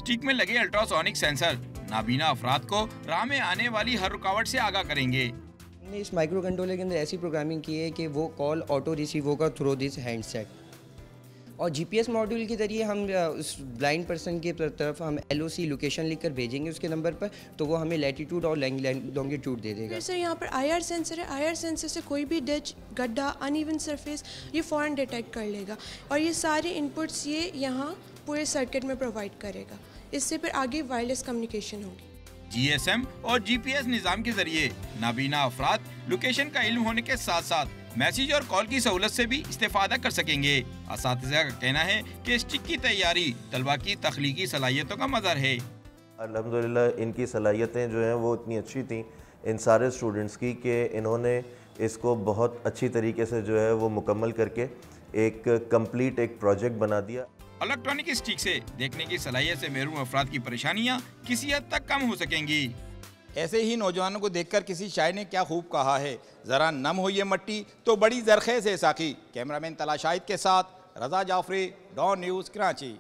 Stick में लगे ultrasonic sensor नाबीना अफराद को राह में आने वाली हर रुकावट से आगाह करेंगे। हमने इस माइक्रो कंट्रोलर के अंदर ऐसी प्रोग्रामिंग की है कि वो कॉल ऑटो रिसीव होगा थ्रू दिस हैंडसेट, और जीपीएस मॉड्यूल के ज़रिए हम उस ब्लाइंड पर्सन की तरफ हम एलओसी लोकेशन लिखकर भेजेंगे उसके नंबर पर, तो वो हमें लैटिट्यूड और लॉन्गिट्यूड दे देगा। सर यहाँ पर आईआर सेंसर है, आईआर सेंसर से कोई भी डिच, गड्ढा, अनइवन सरफेस ये फ़ौरन डिटेक्ट कर लेगा और ये सारे इनपुट्स ये यहाँ पूरे सर्किट में प्रोवाइड करेगा। इससे फिर आगे वायरलेस कम्युनिकेशन होगी। जीएसएम और जीपीएस निज़ाम के जरिए नाबीना अफराद लोकेशन का इल्म होने के साथ साथ मैसेज और कॉल की सहूलत से भी इस्तेफादा कर सकेंगे। असातिज़ा का कहना है कि स्टिक की तैयारी तलबा की तख्लीकी सलाहियतों का मज़हर है। अल्हम्दुलिल्लाह इनकी सलाहियतें जो हैं वो इतनी अच्छी थी इन सारे स्टूडेंट्स की कि इन्होंने इसको बहुत अच्छी तरीके से जो है वो मुकम्मल करके एक कंप्लीट एक प्रोजेक्ट बना दिया। इलेक्ट्रॉनिक स्टिक से देखने की सलाहियत से महरूम अफराद की परेशानियाँ किसी हद तक कम हो सकेंगी। ऐसे ही नौजवानों को देखकर किसी शायर ने क्या खूब कहा है, जरा नम हो ये मट्टी तो बड़ी जरखेज है साकी। कैमरामैन तला शाहिद के साथ रजा जाफरी, डॉन न्यूज़, कराची।